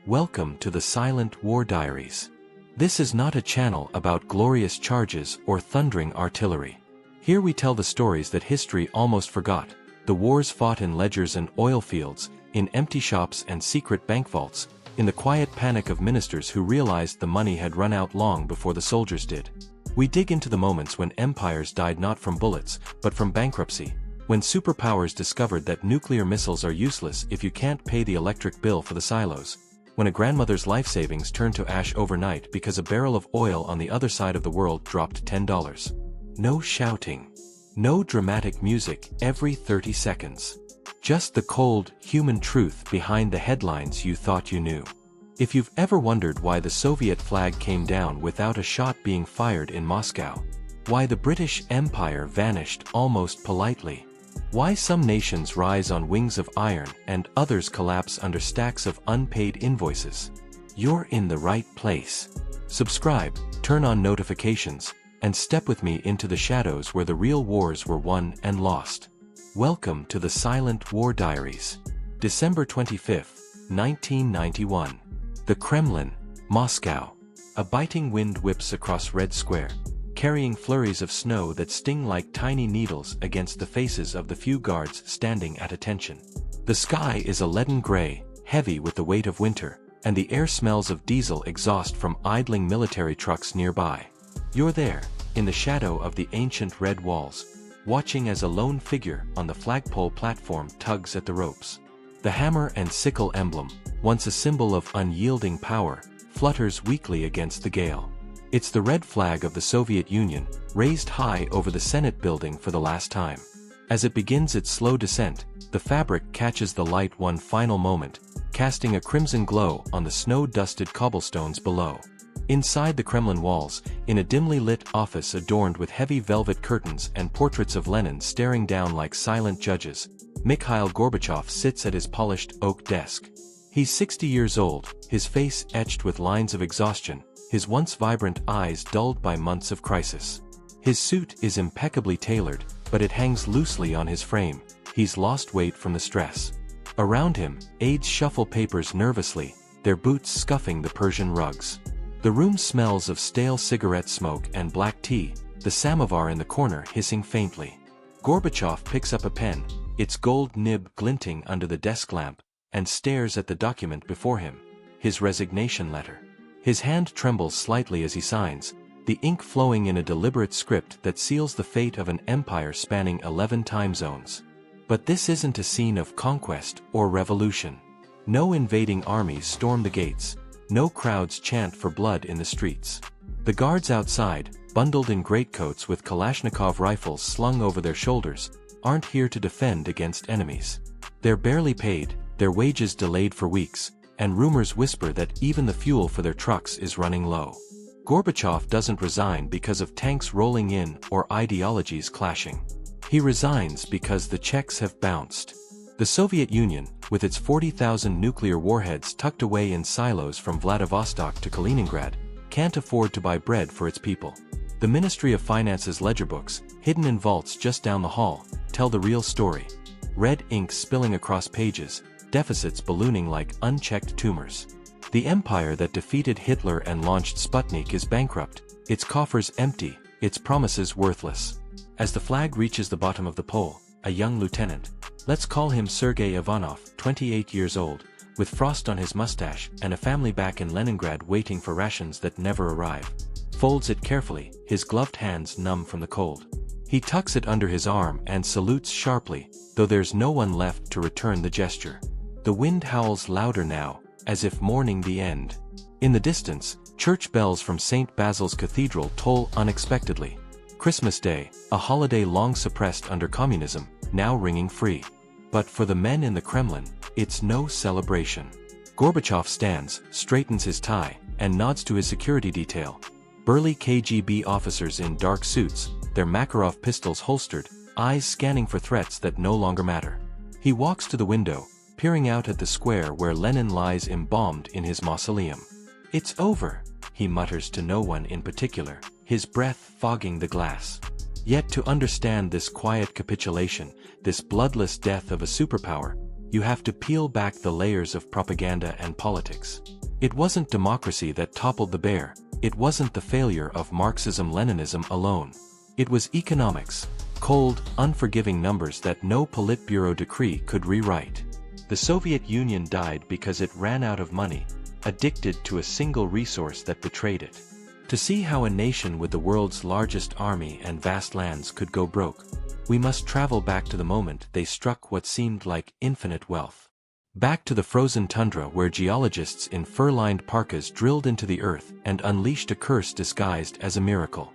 Welcome to the Silent War Diaries. This is not a channel about glorious charges or thundering artillery. Here we tell the stories that history almost forgot, the wars fought in ledgers and oil fields, in empty shops and secret bank vaults, in the quiet panic of ministers who realized the money had run out long before the soldiers did. We dig into the moments when empires died not from bullets, but from bankruptcy, when superpowers discovered that nuclear missiles are useless if you can't pay the electric bill for the silos, when a grandmother's life savings turned to ash overnight because a barrel of oil on the other side of the world dropped $10. No shouting. No dramatic music every 30 seconds. Just the cold, human truth behind the headlines you thought you knew. If you've ever wondered why the Soviet flag came down without a shot being fired in Moscow, why the British Empire vanished almost politely, why some nations rise on wings of iron and others collapse under stacks of unpaid invoices, you're in the right place. Subscribe, turn on notifications, and step with me into the shadows where the real wars were won and lost. Welcome to the Silent War Diaries. December 25, 1991. The Kremlin, Moscow. A biting wind whips across Red Square, carrying flurries of snow that sting like tiny needles against the faces of the few guards standing at attention. The sky is a leaden gray, heavy with the weight of winter, and the air smells of diesel exhaust from idling military trucks nearby. You're there, in the shadow of the ancient red walls, watching as a lone figure on the flagpole platform tugs at the ropes. The hammer and sickle emblem, once a symbol of unyielding power, flutters weakly against the gale. It's the red flag of the Soviet Union, raised high over the Senate building for the last time. As it begins its slow descent, the fabric catches the light one final moment, casting a crimson glow on the snow-dusted cobblestones below. Inside the Kremlin walls, in a dimly lit office adorned with heavy velvet curtains and portraits of Lenin staring down like silent judges, Mikhail Gorbachev sits at his polished oak desk. He's 60 years old, his face etched with lines of exhaustion, his once vibrant eyes dulled by months of crisis. His suit is impeccably tailored, but it hangs loosely on his frame. He's lost weight from the stress. Around him, aides shuffle papers nervously, their boots scuffing the Persian rugs. The room smells of stale cigarette smoke and black tea, the samovar in the corner hissing faintly. Gorbachev picks up a pen, its gold nib glinting under the desk lamp, and stares at the document before him, his resignation letter. His hand trembles slightly as he signs, the ink flowing in a deliberate script that seals the fate of an empire spanning 11 time zones. But this isn't a scene of conquest or revolution. No invading armies storm the gates, no crowds chant for blood in the streets. The guards outside, bundled in greatcoats with Kalashnikov rifles slung over their shoulders, aren't here to defend against enemies. They're barely paid, their wages delayed for weeks, and rumors whisper that even the fuel for their trucks is running low. Gorbachev doesn't resign because of tanks rolling in or ideologies clashing. He resigns because the checks have bounced. The Soviet Union, with its 40,000 nuclear warheads tucked away in silos from Vladivostok to Kaliningrad, can't afford to buy bread for its people. The Ministry of Finance's ledger books, hidden in vaults just down the hall, tell the real story. Red ink spilling across pages, deficits ballooning like unchecked tumors. The empire that defeated Hitler and launched Sputnik is bankrupt, its coffers empty, its promises worthless. As the flag reaches the bottom of the pole, a young lieutenant, let's call him Sergei Ivanov, 28 years old, with frost on his mustache and a family back in Leningrad waiting for rations that never arrive, folds it carefully, his gloved hands numb from the cold. He tucks it under his arm and salutes sharply, though there's no one left to return the gesture. The wind howls louder now, as if mourning the end. In the distance, church bells from St. Basil's Cathedral toll unexpectedly. Christmas Day, a holiday long suppressed under communism, now ringing free. But for the men in the Kremlin, it's no celebration. Gorbachev stands, straightens his tie, and nods to his security detail. Burly KGB officers in dark suits, their Makarov pistols holstered, eyes scanning for threats that no longer matter. He walks to the window, peering out at the square where Lenin lies embalmed in his mausoleum. "It's over," he mutters to no one in particular, his breath fogging the glass. Yet to understand this quiet capitulation, this bloodless death of a superpower, you have to peel back the layers of propaganda and politics. It wasn't democracy that toppled the bear, it wasn't the failure of Marxism-Leninism alone. It was economics, cold, unforgiving numbers that no Politburo decree could rewrite. The Soviet Union died because it ran out of money, addicted to a single resource that betrayed it. To see how a nation with the world's largest army and vast lands could go broke, we must travel back to the moment they struck what seemed like infinite wealth. Back to the frozen tundra where geologists in fur-lined parkas drilled into the earth and unleashed a curse disguised as a miracle.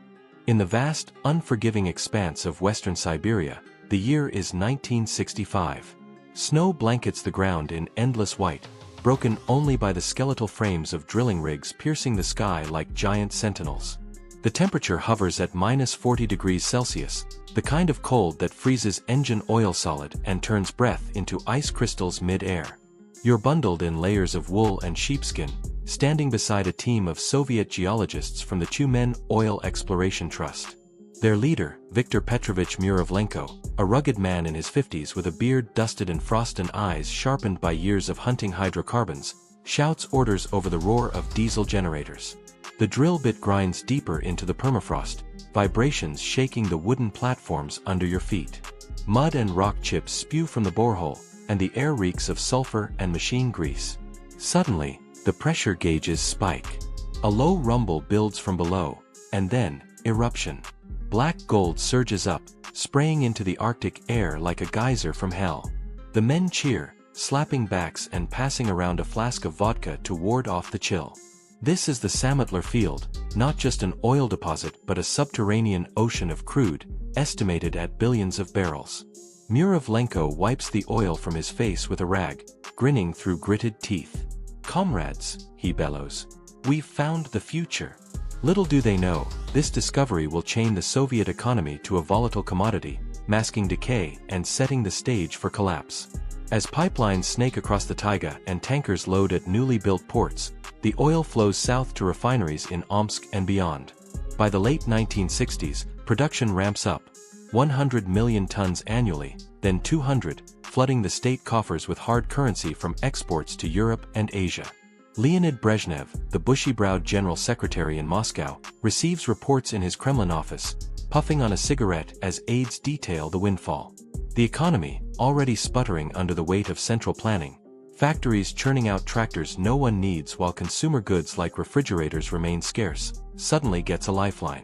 In the vast, unforgiving expanse of western Siberia, the year is 1965. Snow blankets the ground in endless white, broken only by the skeletal frames of drilling rigs piercing the sky like giant sentinels. The temperature hovers at -40 degrees Celsius, the kind of cold that freezes engine oil solid and turns breath into ice crystals mid-air. You're bundled in layers of wool and sheepskin, standing beside a team of Soviet geologists from the Tyumen Oil Exploration Trust. Their leader, Viktor Petrovich Muravlenko, a rugged man in his 50s with a beard dusted in frost and eyes sharpened by years of hunting hydrocarbons, shouts orders over the roar of diesel generators. The drill bit grinds deeper into the permafrost, vibrations shaking the wooden platforms under your feet. Mud and rock chips spew from the borehole, and the air reeks of sulfur and machine grease. Suddenly, the pressure gauges spike. A low rumble builds from below, and then, eruption. Black gold surges up, spraying into the Arctic air like a geyser from hell. The men cheer, slapping backs and passing around a flask of vodka to ward off the chill. This is the Samatler field, not just an oil deposit but a subterranean ocean of crude, estimated at billions of barrels. Muravlenko wipes the oil from his face with a rag, grinning through gritted teeth. "Comrades," he bellows, "we've found the future." Little do they know, this discovery will chain the Soviet economy to a volatile commodity, masking decay and setting the stage for collapse. As pipelines snake across the taiga and tankers load at newly built ports, the oil flows south to refineries in Omsk and beyond. By the late 1960s, production ramps up, 100 million tons annually, then 200, flooding the state coffers with hard currency from exports to Europe and Asia. Leonid Brezhnev, the bushy-browed general secretary in Moscow, receives reports in his Kremlin office, puffing on a cigarette as aides detail the windfall. The economy, already sputtering under the weight of central planning, factories churning out tractors no one needs while consumer goods like refrigerators remain scarce, suddenly gets a lifeline.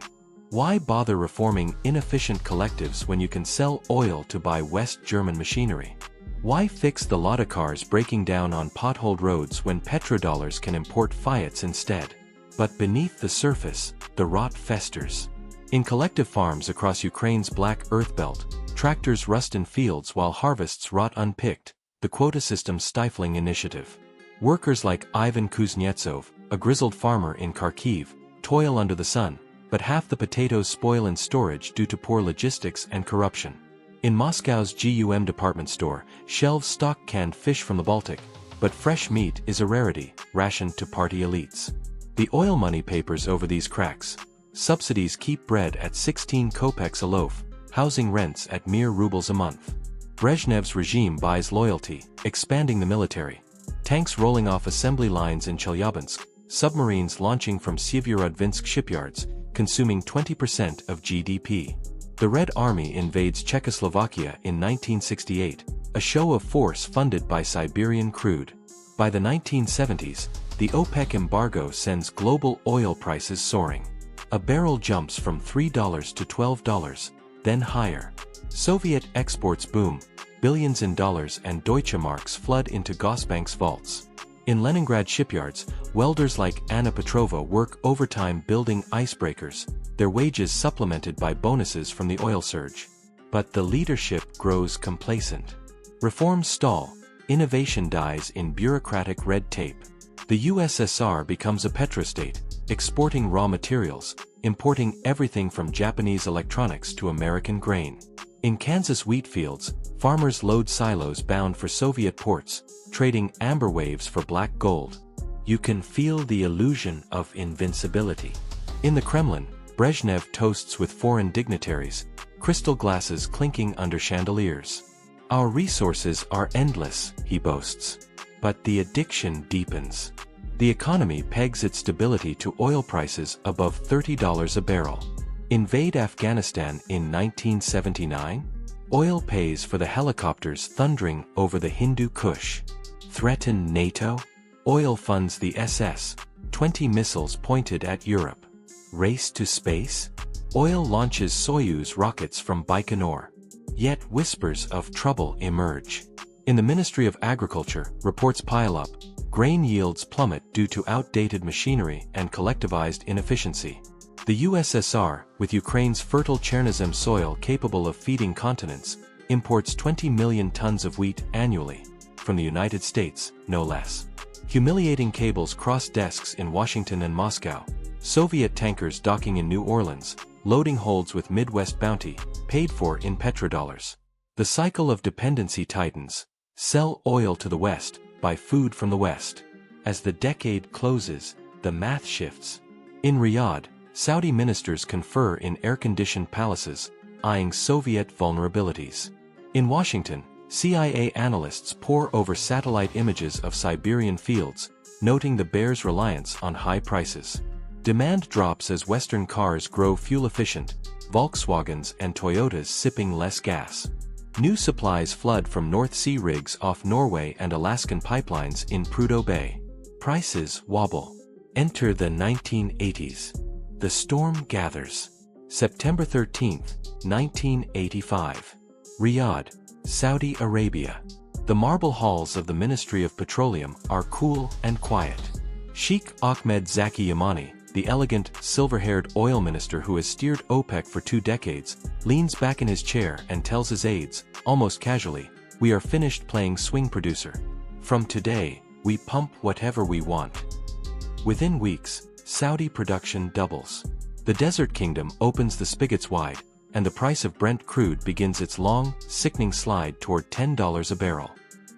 Why bother reforming inefficient collectives when you can sell oil to buy West German machinery? Why fix the lot of cars breaking down on potholed roads when petrodollars can import Fiats instead? But beneath the surface, the rot festers. In collective farms across Ukraine's Black Earth Belt, tractors rust in fields while harvests rot unpicked, the quota system stifling initiative. Workers like Ivan Kuznetsov, a grizzled farmer in Kharkiv, toil under the sun, but half the potatoes spoil in storage due to poor logistics and corruption. In Moscow's GUM department store, shelves stock canned fish from the Baltic, but fresh meat is a rarity, rationed to party elites. The oil money papers over these cracks. Subsidies keep bread at 16 kopecks a loaf, housing rents at mere rubles a month. Brezhnev's regime buys loyalty, expanding the military. Tanks rolling off assembly lines in Chelyabinsk, submarines launching from Syeverodvinsk shipyards, consuming 20% of GDP. The Red Army invades Czechoslovakia in 1968, a show of force funded by Siberian crude. By the 1970s, the OPEC embargo sends global oil prices soaring. A barrel jumps from $3 to $12, then higher. Soviet exports boom, billions in dollars and Deutsche Marks flood into Gosbank's vaults. In Leningrad shipyards, welders like Anna Petrova work overtime building icebreakers, their wages supplemented by bonuses from the oil surge. But the leadership grows complacent. Reforms stall, innovation dies in bureaucratic red tape. The USSR becomes a petrostate, exporting raw materials, importing everything from Japanese electronics to American grain. In Kansas wheat fields, farmers load silos bound for Soviet ports, trading amber waves for black gold. You can feel the illusion of invincibility. In the Kremlin, Brezhnev toasts with foreign dignitaries, crystal glasses clinking under chandeliers. "Our resources are endless," he boasts. But the addiction deepens. The economy pegs its stability to oil prices above $30 a barrel. Invade Afghanistan in 1979? Oil pays for the helicopters thundering over the Hindu Kush. Threaten NATO? Oil funds the SS. 20 missiles pointed at Europe. Race to space? Oil launches Soyuz rockets from Baikonur. Yet whispers of trouble emerge. In the Ministry of Agriculture, reports pile up. Grain yields plummet due to outdated machinery and collectivized inefficiency. The USSR, with Ukraine's fertile Chernozem soil capable of feeding continents, imports 20 million tons of wheat annually. From the United States, no less. Humiliating cables cross desks in Washington and Moscow. Soviet tankers docking in New Orleans, loading holds with Midwest bounty, paid for in petrodollars. The cycle of dependency tightens. Sell oil to the West, buy food from the West. As the decade closes, the math shifts. In Riyadh, Saudi ministers confer in air-conditioned palaces, eyeing Soviet vulnerabilities. In Washington, CIA analysts pore over satellite images of Siberian fields, noting the bear's reliance on high prices. Demand drops as Western cars grow fuel-efficient, Volkswagens and Toyotas sipping less gas. New supplies flood from North Sea rigs off Norway and Alaskan pipelines in Prudhoe Bay. Prices wobble. Enter the 1980s. The storm gathers. September 13, 1985. Riyadh, Saudi Arabia. The marble halls of the Ministry of Petroleum are cool and quiet. Sheikh Ahmed Zaki Yamani, the elegant, silver-haired oil minister who has steered OPEC for 2 decades, leans back in his chair and tells his aides, almost casually, "We are finished playing swing producer. From today, we pump whatever we want." Within weeks, Saudi production doubles. The Desert Kingdom opens the spigots wide, and the price of Brent crude begins its long, sickening slide toward $10 a barrel.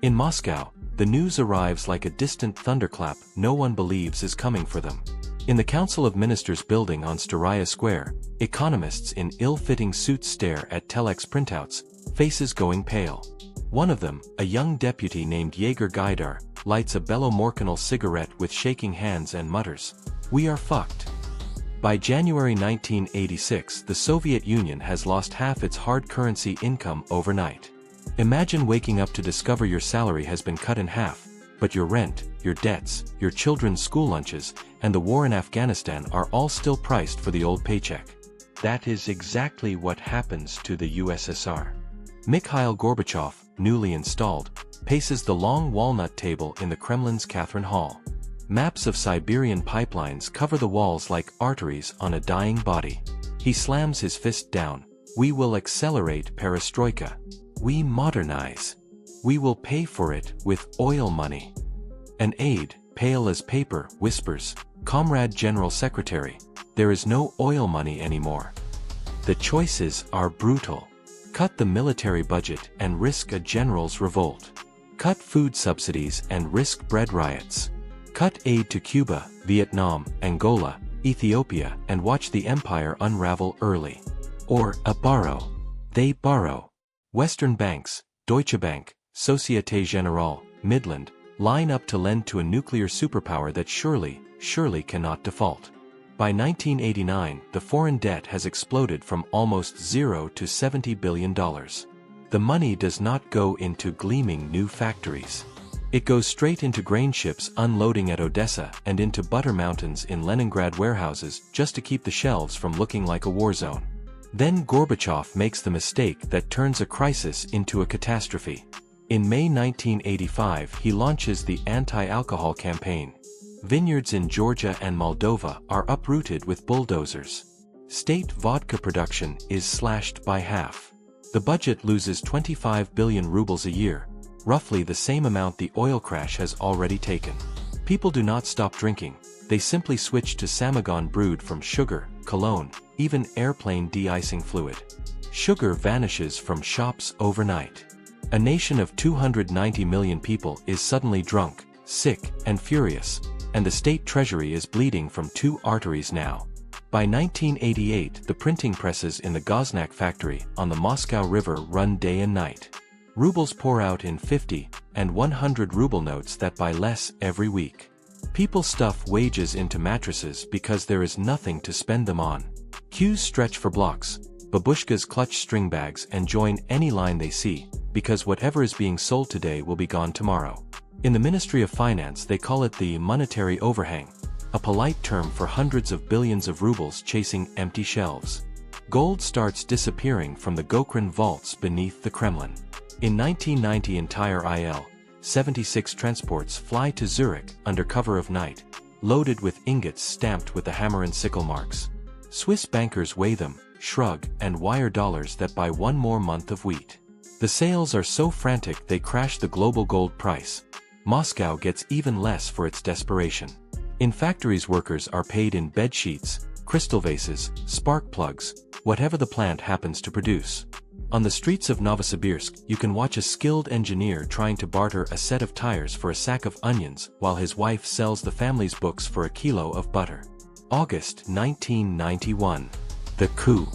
In Moscow, the news arrives like a distant thunderclap no one believes is coming for them. In the Council of Ministers building on Staraya Square, economists in ill-fitting suits stare at telex printouts, faces going pale. One of them, a young deputy named Yegor Gaidar, lights a Belomorkanal cigarette with shaking hands and mutters, "We are fucked." By January 1986, the Soviet Union has lost half its hard currency income overnight. Imagine waking up to discover your salary has been cut in half, but your rent, your debts, your children's school lunches, and the war in Afghanistan are all still priced for the old paycheck. That is exactly what happens to the USSR. Mikhail Gorbachev, newly installed, paces the long walnut table in the Kremlin's Catherine Hall. Maps of Siberian pipelines cover the walls like arteries on a dying body. He slams his fist down. "We will accelerate perestroika. We modernize. We will pay for it with oil money." An aide, pale as paper, whispers, "Comrade General Secretary, there is no oil money anymore." The choices are brutal. Cut the military budget and risk a general's revolt. Cut food subsidies and risk bread riots. Cut aid to Cuba, Vietnam, Angola, Ethiopia and watch the empire unravel early. Or borrow. They borrow. Western banks, Deutsche Bank, Societe Generale, Midland, line up to lend to a nuclear superpower that surely cannot default. By 1989, the foreign debt has exploded from almost zero to $70 billion. The money does not go into gleaming new factories. It goes straight into grain ships unloading at Odessa and into butter mountains in Leningrad warehouses just to keep the shelves from looking like a war zone. Then Gorbachev makes the mistake that turns a crisis into a catastrophe. In May 1985, he launches the anti-alcohol campaign. Vineyards in Georgia and Moldova are uprooted with bulldozers. State vodka production is slashed by half. The budget loses 25 billion rubles a year, roughly the same amount the oil crash has already taken. People do not stop drinking, they simply switch to Samagon brewed from sugar, cologne, even airplane de-icing fluid. Sugar vanishes from shops overnight. A nation of 290 million people is suddenly drunk, sick, and furious, and the state treasury is bleeding from 2 arteries now. By 1988, the printing presses in the Goznak factory on the Moscow River run day and night. Rubles pour out in 50 and 100 ruble notes that buy less every week. People stuff wages into mattresses because there is nothing to spend them on. Queues stretch for blocks. Babushkas clutch string bags and join any line they see, because whatever is being sold today will be gone tomorrow. In the Ministry of Finance they call it the monetary overhang, a polite term for hundreds of billions of rubles chasing empty shelves. Gold starts disappearing from the Gokran vaults beneath the Kremlin. In 1990 entire Il-76 transports fly to Zurich under cover of night, loaded with ingots stamped with the hammer and sickle marks. Swiss bankers weigh them, shrug, and wire dollars that buy one more month of wheat. The sales are so frantic they crash the global gold price. Moscow gets even less for its desperation. In factories workers are paid in bed sheets, crystal vases, spark plugs, whatever the plant happens to produce. On the streets of Novosibirsk you can watch a skilled engineer trying to barter a set of tires for a sack of onions while his wife sells the family's books for a kilo of butter. August 1991. The coup.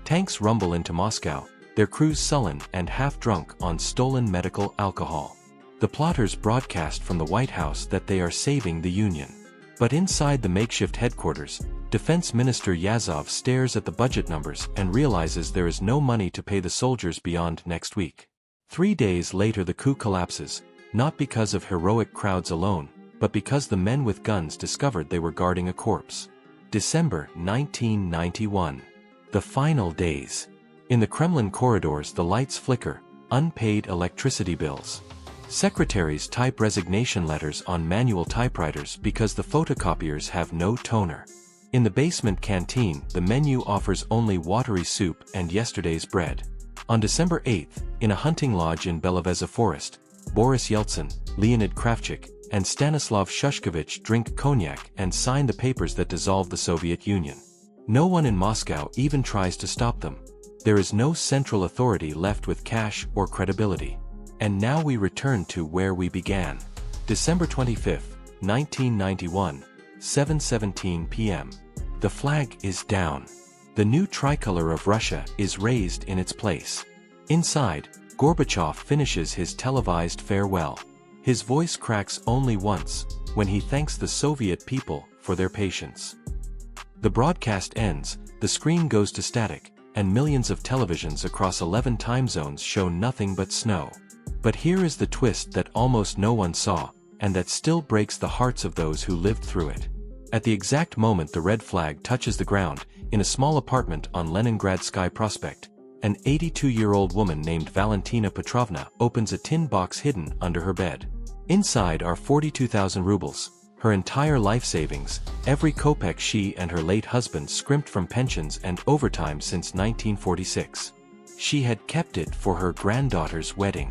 Tanks rumble into Moscow, their crews sullen and half-drunk on stolen medical alcohol. The plotters broadcast from the White House that they are saving the Union. But inside the makeshift headquarters, Defense Minister Yazov stares at the budget numbers and realizes there is no money to pay the soldiers beyond next week. 3 days later the coup collapses, not because of heroic crowds alone, but because the men with guns discovered they were guarding a corpse. December 1991. The final days. In the Kremlin corridors the lights flicker, unpaid electricity bills. Secretaries type resignation letters on manual typewriters because the photocopiers have no toner. In the basement canteen, the menu offers only watery soup and yesterday's bread. On December 8th, in a hunting lodge in Belovezha Forest, Boris Yeltsin, Leonid Kravchuk, and Stanislav Shushkevich drink cognac and sign the papers that dissolve the Soviet Union. No one in Moscow even tries to stop them. There is no central authority left with cash or credibility. And now we return to where we began. December 25th, 1991, 7:17 p.m. The flag is down. The new tricolor of Russia is raised in its place. Inside, Gorbachev finishes his televised farewell. His voice cracks only once, when he thanks the Soviet people for their patience. The broadcast ends, the screen goes to static, and millions of televisions across 11 time zones show nothing but snow. But here is the twist that almost no one saw, and that still breaks the hearts of those who lived through it. At the exact moment the red flag touches the ground, in a small apartment on Leningradsky Prospect, an 82-year-old woman named Valentina Petrovna opens a tin box hidden under her bed. Inside are 42,000 rubles, her entire life savings, every kopeck she and her late husband scrimped from pensions and overtime since 1946. She had kept it for her granddaughter's wedding.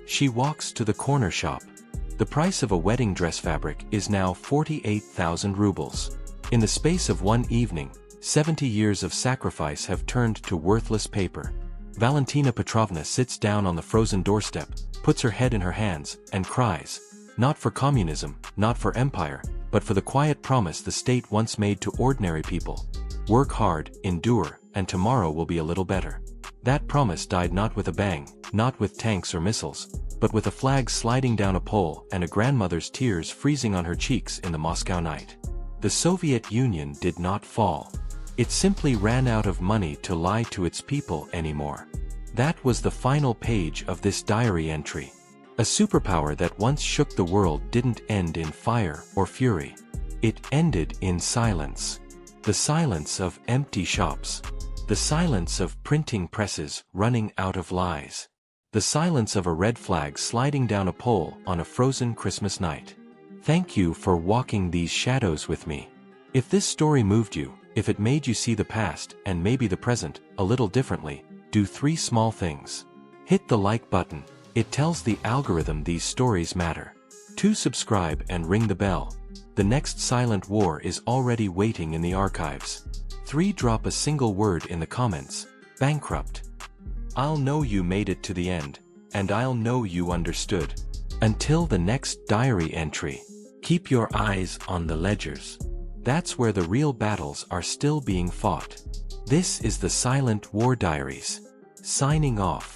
She walks to the corner shop. The price of a wedding dress fabric is now 48,000 rubles. In the space of one evening, 70 years of sacrifice have turned to worthless paper. Valentina Petrovna sits down on the frozen doorstep, puts her head in her hands, and cries. Not for communism, not for empire, but for the quiet promise the state once made to ordinary people. Work hard, endure, and tomorrow will be a little better. That promise died not with a bang, not with tanks or missiles, but with a flag sliding down a pole and a grandmother's tears freezing on her cheeks in the Moscow night. The Soviet Union did not fall. It simply ran out of money to lie to its people anymore. That was the final page of this diary entry. A superpower that once shook the world didn't end in fire or fury. It ended in silence. The silence of empty shops. The silence of printing presses running out of lies. The silence of a red flag sliding down a pole on a frozen Christmas night. Thank you for walking these shadows with me. If this story moved you, if it made you see the past and maybe the present a little differently, do 3 small things. Hit the like button. It tells the algorithm these stories matter. 2. Subscribe and ring the bell. The next silent war is already waiting in the archives. 3. Drop a single word in the comments. Bankrupt. I'll know you made it to the end, and I'll know you understood. Until the next diary entry, keep your eyes on the ledgers. That's where the real battles are still being fought. This is the Silent War Diaries. Signing off.